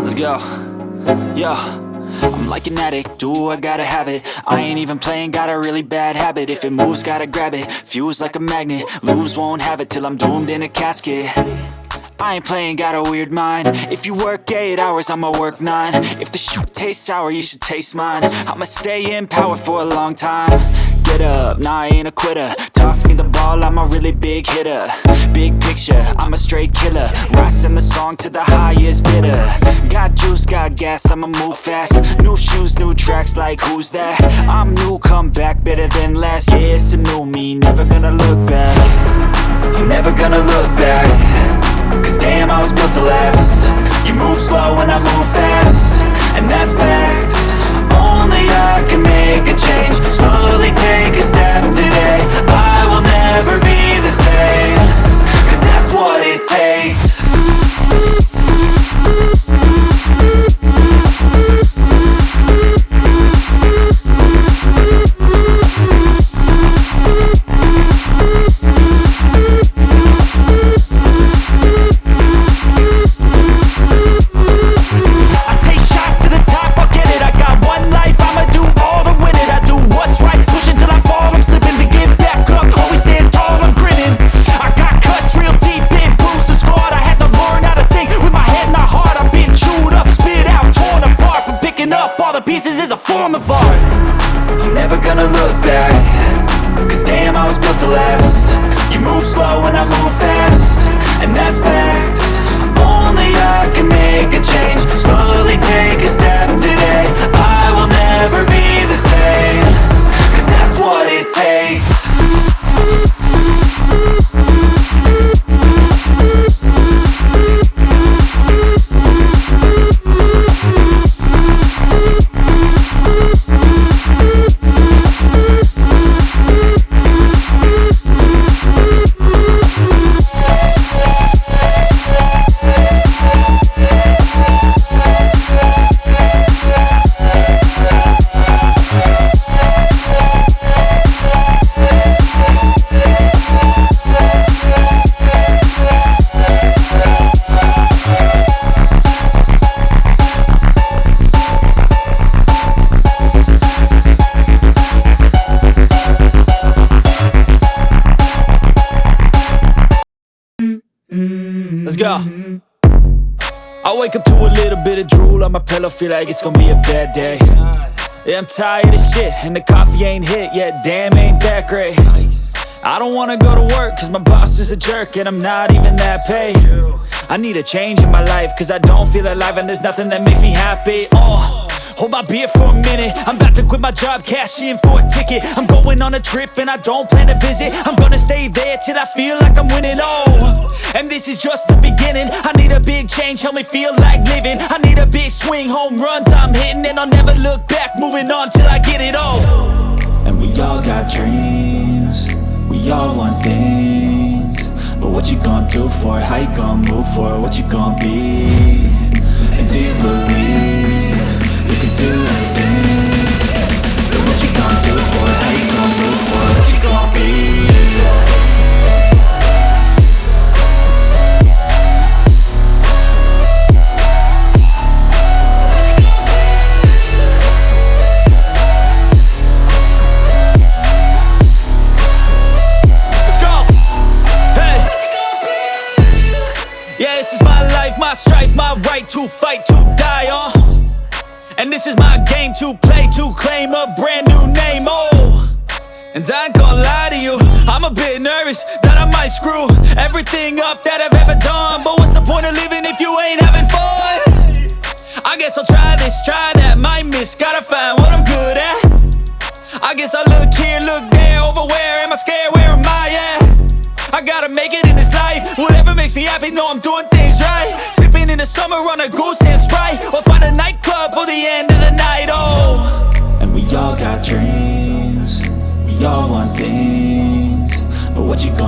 Let's go. Yo, I'm like an addict, do I gotta have it. I ain't even playing, got a really bad habit. If it moves, gotta grab it, fuse like a magnet. Lose, won't have it till I'm doomed in a casket. I ain't playing, got a weird mind. If you work 8 hours, I'ma work 9. If the shit tastes sour, you should taste mine. I'ma stay in power for a long time. Get up, nah, I ain't a quitter. Toss me the ball, I'm a really big hitter. Big picture, I'm a straight killer. Rising the song to the highest bidder. Got juice, got gas, I'ma move fast. New shoes, new tracks, like who's that? I'm new, come back, better than last. Yeah, it's a new me, never gonna look back. I'm never gonna look back. Cause damn, I was built to last. You move slow and I move fast, and that's facts. Only I can make a change. Slowly take a step today. I will never be the same. Cause that's what it takes. Pieces is a form of art. I'm never gonna look back. Cause damn, I was built to last. You move slow and I move fast, and that's facts. Only I can make a change. Slowly take a step today. I will never be the same. Cause that's what it takes. Let's go. I wake up to a little bit of drool on my pillow, feel like it's gonna be a bad day. Yeah, I'm tired of shit, and the coffee ain't hit yet, damn, ain't that great. I don't wanna go to work, cause my boss is a jerk, and I'm not even that paid. I need a change in my life, cause I don't feel alive, and there's nothing that makes me happy. Hold my beer for a minute. I'm about to quit my job, cash in for a ticket. I'm going on a trip and I don't plan to visit. I'm gonna stay there till I feel like I'm winning. And this is just the beginning. I need a big change, help me feel like living. I need a big swing, home runs I'm hitting, and I'll never look back, moving on till I get it all. And we all got dreams, we all want things, but what you gonna do for it? How you gonna move for it? What you gonna be? And do you believe you can do anything? But what you gonna do for it? How you gonna move for it? What you gonna be? Let's go! Hey! Yeah, this is my life, my strife, my right to fight, to die on. And this is my game to play, to claim a brand new name, And I ain't gonna lie to you, I'm a bit nervous that I might screw everything up that I've ever done. But what's the point of living if you ain't having fun? I guess I'll try this, try that, might miss, gotta find what I'm good at. I guess I look here, look there, over where am I scared, where am I at? I gotta make it in this life, whatever makes me happy, know I'm doing things right. Sipping in the summer on a goose and Sprite, or find a nightclub for the end of the night, And we all got dreams, we all want things, but what you gonna